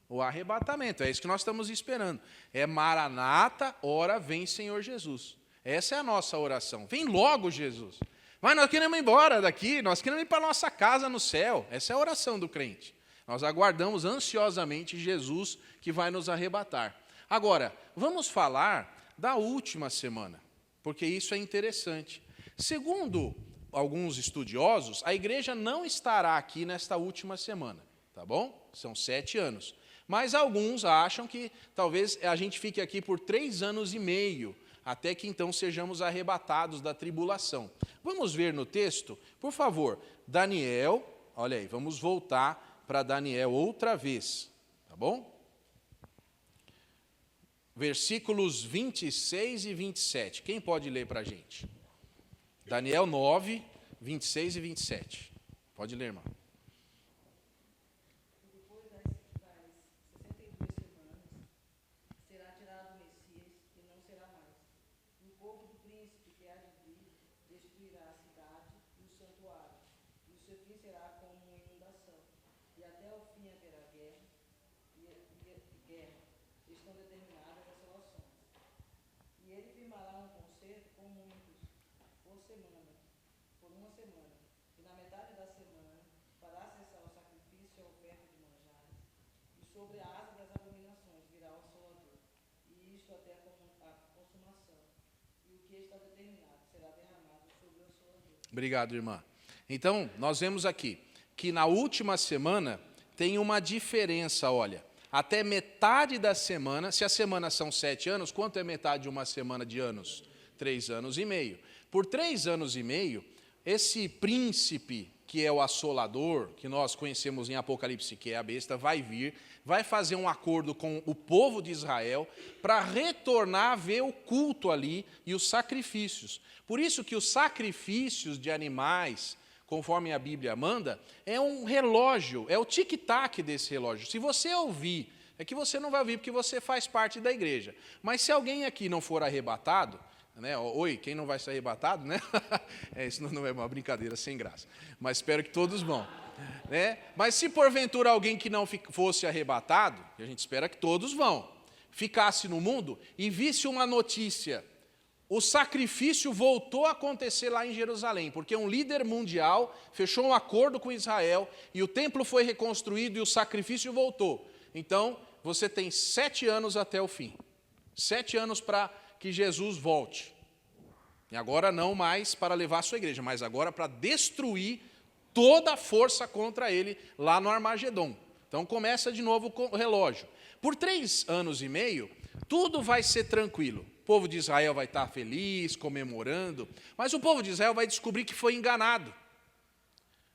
O arrebatamento, é isso que nós estamos esperando. É Maranata, ora vem Senhor Jesus. Essa é a nossa oração. Vem logo, Jesus. Mas nós queremos ir embora daqui, nós queremos ir para a nossa casa no céu. Essa é a oração do crente. Nós aguardamos ansiosamente Jesus que vai nos arrebatar. Agora, vamos falar da última semana, porque isso é interessante. Segundo alguns estudiosos, a igreja não estará aqui nesta última semana, tá bom? São 7 anos. Mas alguns acham que talvez a gente fique aqui por 3 anos e meio, até que então sejamos arrebatados da tribulação. Vamos ver no texto, por favor, Daniel, olha aí, vamos voltar para Daniel outra vez, tá bom? Versículos 26 e 27, quem pode ler para a gente? Daniel 9, 26 e 27, pode ler, irmão. Sobre a asa das abominações virá o Salvador, e isto até a consumação. E o que está determinado será derramado sobre o Salvador. Obrigado, irmã. Então, nós vemos aqui que na última semana tem uma diferença, olha. Até metade da semana, se a semana são 7 anos, quanto é metade de uma semana de anos? 3 anos e meio. Por 3 anos e meio, esse príncipe, que é o assolador, que nós conhecemos em Apocalipse, que é a besta, vai vir, vai fazer um acordo com o povo de Israel para retornar a ver o culto ali e os sacrifícios. Por isso que os sacrifícios de animais, conforme a Bíblia manda, é um relógio, é o tic-tac desse relógio. Se você ouvir, é que você não vai ouvir porque você faz parte da igreja. Mas se alguém aqui não for arrebatado, né? Oi, quem não vai ser arrebatado, né? Isso não é uma brincadeira sem graça. Mas espero que todos vão. Né? Mas se porventura alguém que não fosse arrebatado, e a gente espera que todos vão, ficasse no mundo e visse uma notícia, o sacrifício voltou a acontecer lá em Jerusalém, porque um líder mundial fechou um acordo com Israel e o templo foi reconstruído e o sacrifício voltou. Então, você tem 7 anos até o fim. 7 anos para que Jesus volte. E agora não mais para levar a sua igreja, mas agora para destruir toda a força contra ele lá no Armagedon. Então começa de novo o relógio. Por 3 anos e meio, tudo vai ser tranquilo. O povo de Israel vai estar feliz, comemorando, mas o povo de Israel vai descobrir que foi enganado.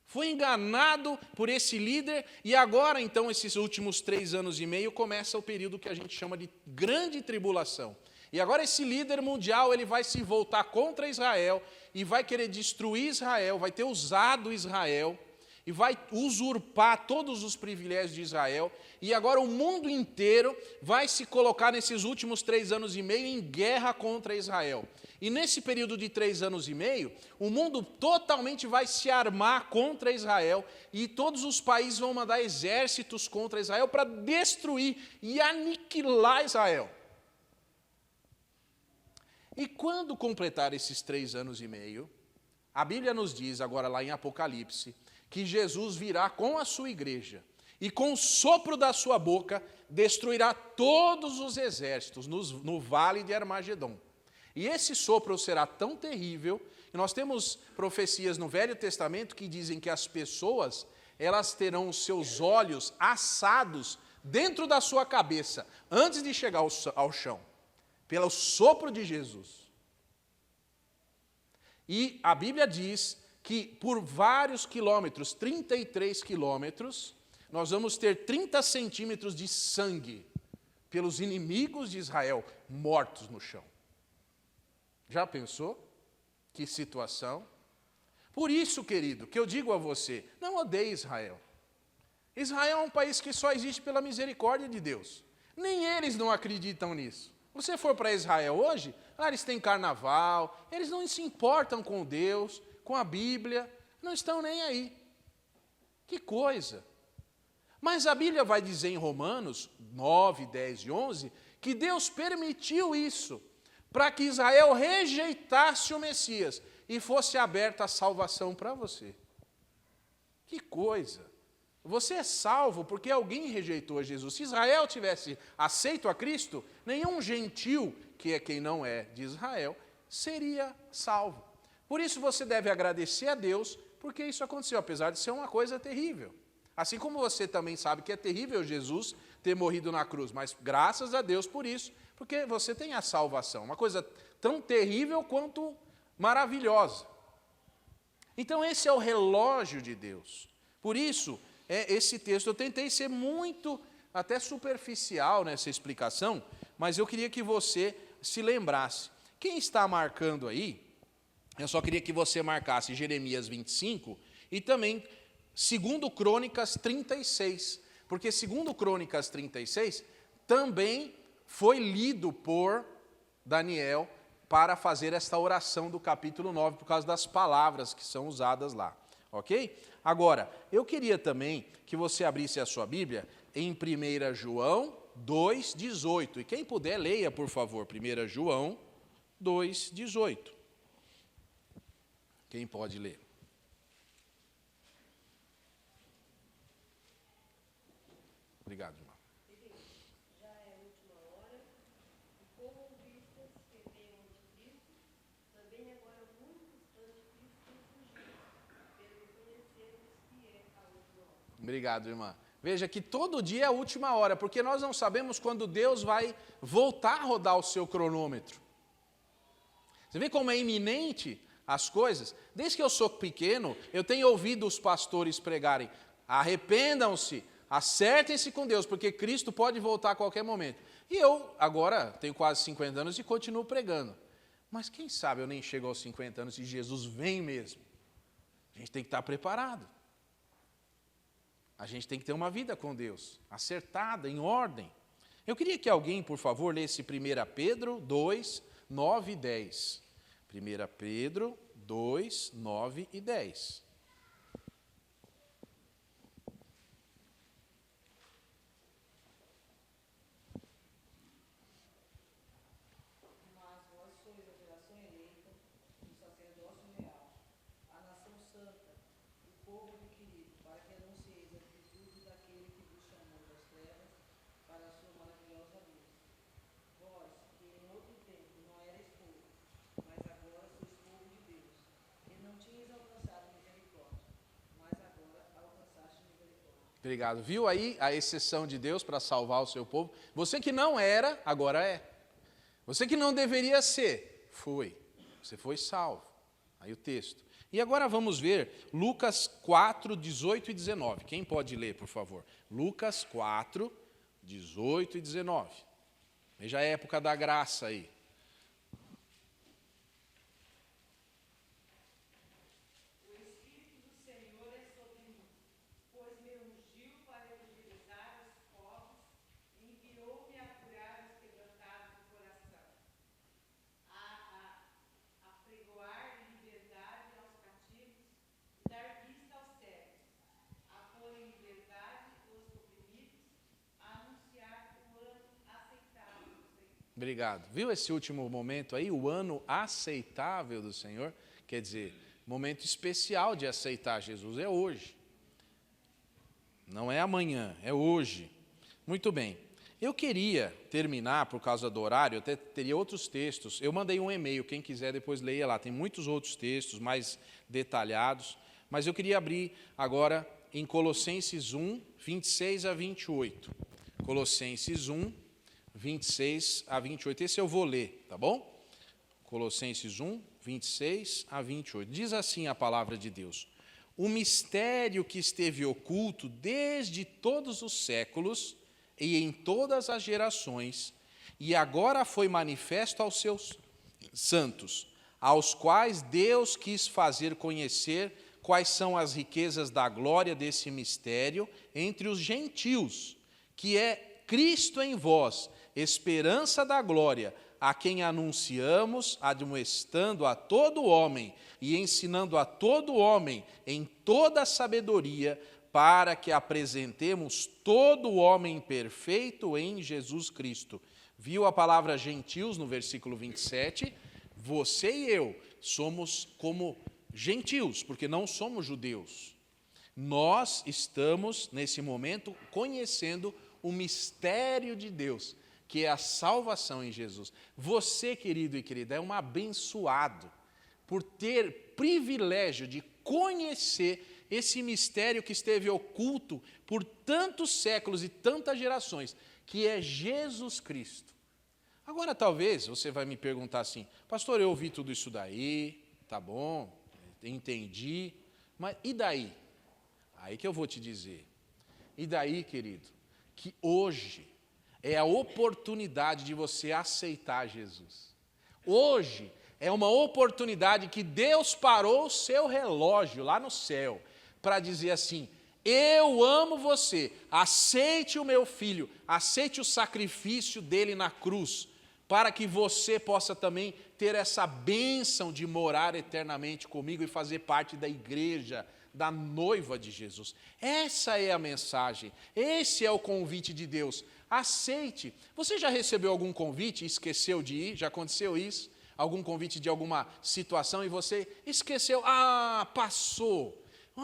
Foi enganado por esse líder, e agora, então, esses últimos 3 anos e meio, começa o período que a gente chama de grande tribulação. E agora esse líder mundial, ele vai se voltar contra Israel, e vai querer destruir Israel, vai ter usado Israel, e vai usurpar todos os privilégios de Israel, e agora o mundo inteiro vai se colocar nesses últimos 3 anos e meio em guerra contra Israel. E nesse período de 3 anos e meio, o mundo totalmente vai se armar contra Israel, e todos os países vão mandar exércitos contra Israel para destruir e aniquilar Israel. E quando completar esses 3 anos e meio, a Bíblia nos diz, agora lá em Apocalipse, que Jesus virá com a sua igreja, e com o sopro da sua boca, destruirá todos os exércitos no vale de Armagedon. E esse sopro será tão terrível, que nós temos profecias no Velho Testamento que dizem que as pessoas, elas terão os seus olhos assados dentro da sua cabeça, antes de chegar ao chão, pelo sopro de Jesus. E a Bíblia diz que por vários quilômetros, 33 quilômetros, nós vamos ter 30 centímetros de sangue pelos inimigos de Israel mortos no chão. Já pensou? Que situação? Por isso, querido, que eu digo a você, não odeie Israel. Israel é um país que só existe pela misericórdia de Deus. Nem eles não acreditam nisso. Você for para Israel hoje, eles têm carnaval, eles não se importam com Deus, com a Bíblia, não estão nem aí. Que coisa! Mas a Bíblia vai dizer em Romanos 9, 10 e 11, que Deus permitiu isso, para que Israel rejeitasse o Messias e fosse aberta a salvação para você. Que coisa! Você é salvo porque alguém rejeitou a Jesus. Se Israel tivesse aceito a Cristo, nenhum gentil, que é quem não é de Israel, seria salvo. Por isso você deve agradecer a Deus, porque isso aconteceu, apesar de ser uma coisa terrível. Assim como você também sabe que é terrível Jesus ter morrido na cruz, mas graças a Deus por isso, porque você tem a salvação, uma coisa tão terrível quanto maravilhosa. Então esse é o relógio de Deus. Por isso, esse texto, eu tentei ser muito, até superficial nessa explicação, mas eu queria que você se lembrasse. Quem está marcando aí, eu só queria que você marcasse Jeremias 25 e também 2 Crônicas 36, porque 2 Crônicas 36 também foi lido por Daniel para fazer esta oração do capítulo 9, por causa das palavras que são usadas lá, ok? Agora, eu queria também que você abrisse a sua Bíblia em 1 João 2,18, e quem puder, leia, por favor, 1 João 2,18. Quem pode ler? Obrigado, irmão. Já é a última hora, e como ouvistes que veio o anticristo, também agora muitos anticristos têm surgido, pelo que conheceres que é a última hora. Obrigado, irmã. Veja que todo dia é a última hora, porque nós não sabemos quando Deus vai voltar a rodar o seu cronômetro. Você vê como é iminente as coisas. Desde que eu sou pequeno, eu tenho ouvido os pastores pregarem: arrependam-se, acertem-se com Deus, porque Cristo pode voltar a qualquer momento. E eu agora tenho quase 50 anos e continuo pregando. Mas quem sabe eu nem chego aos 50 anos e Jesus vem mesmo. A gente tem que estar preparado. A gente tem que ter uma vida com Deus, acertada, em ordem. Eu queria que alguém, por favor, lesse 1 Pedro 2, 9 e 10. 1 Pedro 2, 9 e 10. Mas vós sois a geração eleita, o sacerdócio real, a nação santa, o povo adquirido, para que anuncieis as virtudes daquele que vos chamou das trevas para a sua maravilhosa luz. Vós, que em outro tempo não erais povo, mas agora sois povo de Deus, e não tinhais alcançado misericórdia, mas agora alcançaste misericórdia. Obrigado. Viu aí a exceção de Deus para salvar o seu povo? Você que não era, agora é. Você que não deveria ser, foi. Você foi salvo. Aí o texto. E agora vamos ver Lucas 4, 18 e 19. Quem pode ler, por favor? Lucas 4, 18 e 19. Veja a época da graça aí. O Espírito do Senhor é sobre mim, pois me ungiu para evangelizar os povos, enviou-me a curar os quebrantados do coração, a pregoar liberdade aos cativos e dar vista aos cegos, a pôr em liberdade os oprimidos, a anunciar o ano aceitável do Senhor. Obrigado. Viu esse último momento aí? O ano aceitável do Senhor. Quer dizer, momento especial de aceitar Jesus é hoje. Não é amanhã, é hoje. Muito bem. Eu queria terminar, por causa do horário, eu até teria outros textos. Eu mandei um e-mail, quem quiser depois leia lá. Tem muitos outros textos mais detalhados. Mas eu queria abrir agora em Colossenses 1, 26 a 28. Colossenses 1, 26 a 28. Esse eu vou ler, tá bom? Colossenses 1, 26 a 28. Diz assim a palavra de Deus: o mistério que esteve oculto desde todos os séculos e em todas as gerações, e agora foi manifesto aos seus santos, aos quais Deus quis fazer conhecer quais são as riquezas da glória desse mistério entre os gentios, que é Cristo em vós, esperança da glória, a quem anunciamos, admoestando a todo homem e ensinando a todo homem em toda a sabedoria, para que apresentemos todo homem perfeito em Jesus Cristo. Viu a palavra gentios no versículo 27? Você e eu somos como gentios, porque não somos judeus. Nós estamos, nesse momento, conhecendo o mistério de Deus, que é a salvação em Jesus. Você, querido e querida, é um abençoado por ter privilégio de conhecer esse mistério que esteve oculto por tantos séculos e tantas gerações, que é Jesus Cristo. Agora, talvez, você vai me perguntar assim: pastor, eu ouvi tudo isso daí, tá bom, entendi, mas e daí? Aí que eu vou te dizer. E daí, querido, que hoje é a oportunidade de você aceitar Jesus. Hoje é uma oportunidade que Deus parou o seu relógio lá no céu para dizer assim: eu amo você, aceite o meu filho, aceite o sacrifício dele na cruz, para que você possa também ter essa bênção de morar eternamente comigo e fazer parte da igreja, da noiva de Jesus. Essa é a mensagem, esse é o convite de Deus. Aceite. Você já recebeu algum convite e esqueceu de ir? Já aconteceu isso? Algum convite de alguma situação e você esqueceu? Ah, passou.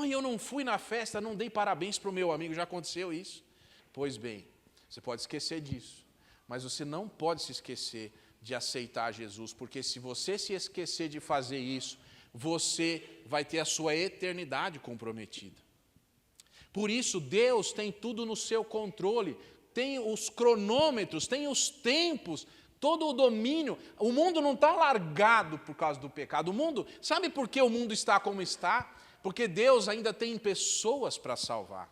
Eu não fui na festa, não dei parabéns para o meu amigo. Já aconteceu isso? Pois bem, você pode esquecer disso, mas você não pode se esquecer de aceitar Jesus, porque se você se esquecer de fazer isso, você vai ter a sua eternidade comprometida. Por isso, Deus tem tudo no seu controle, tem os cronômetros, tem os tempos, todo o domínio. O mundo não está largado por causa do pecado. O mundo, sabe por que o mundo está como está? Porque Deus ainda tem pessoas para salvar.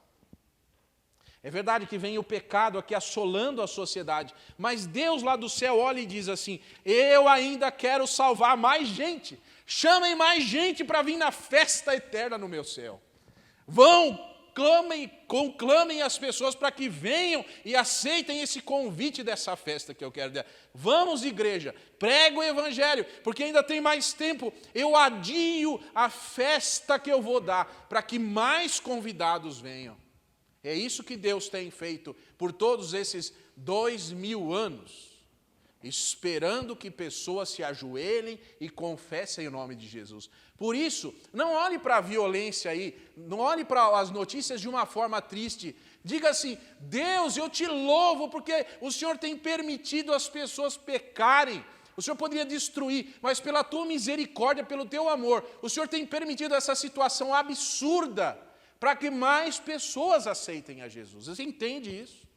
É verdade que vem o pecado aqui assolando a sociedade, mas Deus lá do céu olha e diz assim: eu ainda quero salvar mais gente. Chamem mais gente para vir na festa eterna no meu céu. Vão, conclamem as pessoas para que venham e aceitem esse convite dessa festa que eu quero dar. Vamos, igreja, prega o evangelho, porque ainda tem mais tempo. Eu adio a festa que eu vou dar para que mais convidados venham. É isso que Deus tem feito por todos esses 2000 anos, esperando que pessoas se ajoelhem e confessem o nome de Jesus. Por isso, não olhe para a violência aí, não olhe para as notícias de uma forma triste. Diga assim: Deus, eu te louvo porque o Senhor tem permitido as pessoas pecarem. O Senhor poderia destruir, mas pela tua misericórdia, pelo teu amor, o Senhor tem permitido essa situação absurda para que mais pessoas aceitem a Jesus. Você entende isso?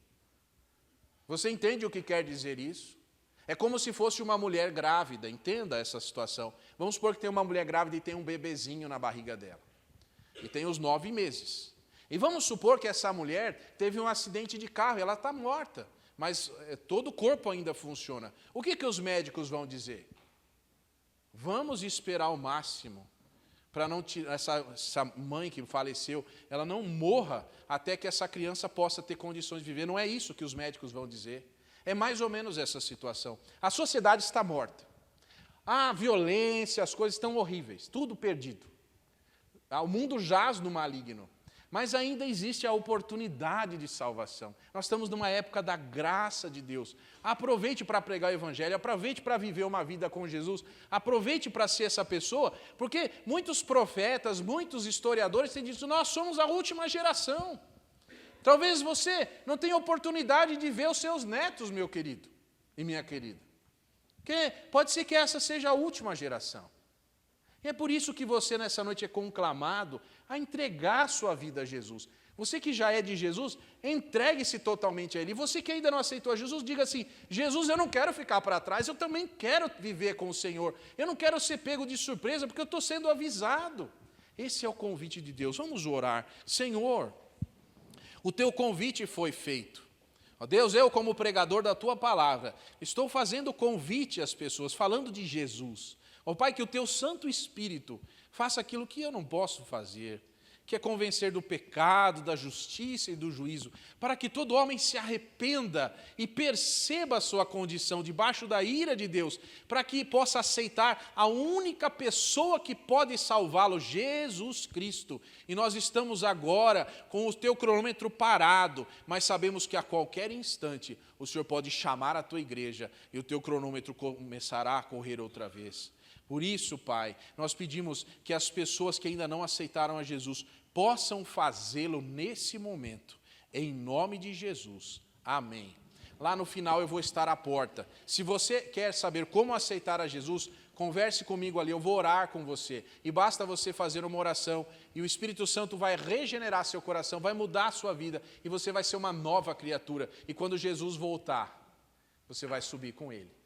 Você entende o que quer dizer isso? É como se fosse uma mulher grávida, entenda essa situação. Vamos supor que tem uma mulher grávida e tem um bebezinho na barriga dela. E tem os 9 meses. E vamos supor que essa mulher teve um acidente de carro e ela está morta. Mas todo o corpo ainda funciona. O que os médicos vão dizer? Vamos esperar o máximo para não essa mãe que faleceu, ela não morra até que essa criança possa ter condições de viver. Não é isso que os médicos vão dizer. É mais ou menos essa situação. A sociedade está morta. A violência, as coisas estão horríveis, tudo perdido. O mundo jaz no maligno. Mas ainda existe a oportunidade de salvação. Nós estamos numa época da graça de Deus. Aproveite para pregar o evangelho, aproveite para viver uma vida com Jesus, aproveite para ser essa pessoa, porque muitos profetas, muitos historiadores têm dito: nós somos a última geração. Talvez você não tenha oportunidade de ver os seus netos, meu querido e minha querida. Porque pode ser que essa seja a última geração. E é por isso que você nessa noite é conclamado a entregar sua vida a Jesus. Você que já é de Jesus, entregue-se totalmente a Ele. E você que ainda não aceitou a Jesus, diga assim: Jesus, eu não quero ficar para trás, eu também quero viver com o Senhor. Eu não quero ser pego de surpresa, porque eu estou sendo avisado. Esse é o convite de Deus. Vamos orar. Senhor, o teu convite foi feito. Ó Deus, eu como pregador da tua palavra, estou fazendo convite às pessoas, falando de Jesus. Ó Pai, que o teu Santo Espírito faça aquilo que eu não posso fazer, que é convencer do pecado, da justiça e do juízo, para que todo homem se arrependa e perceba a sua condição debaixo da ira de Deus, para que possa aceitar a única pessoa que pode salvá-lo, Jesus Cristo. E nós estamos agora com o teu cronômetro parado, mas sabemos que a qualquer instante o Senhor pode chamar a tua igreja e o teu cronômetro começará a correr outra vez. Por isso, Pai, nós pedimos que as pessoas que ainda não aceitaram a Jesus possam fazê-lo nesse momento, em nome de Jesus. Amém. Lá no final eu vou estar à porta. Se você quer saber como aceitar a Jesus, converse comigo ali, eu vou orar com você. E basta você fazer uma oração e o Espírito Santo vai regenerar seu coração, vai mudar a sua vida e você vai ser uma nova criatura. E quando Jesus voltar, você vai subir com Ele.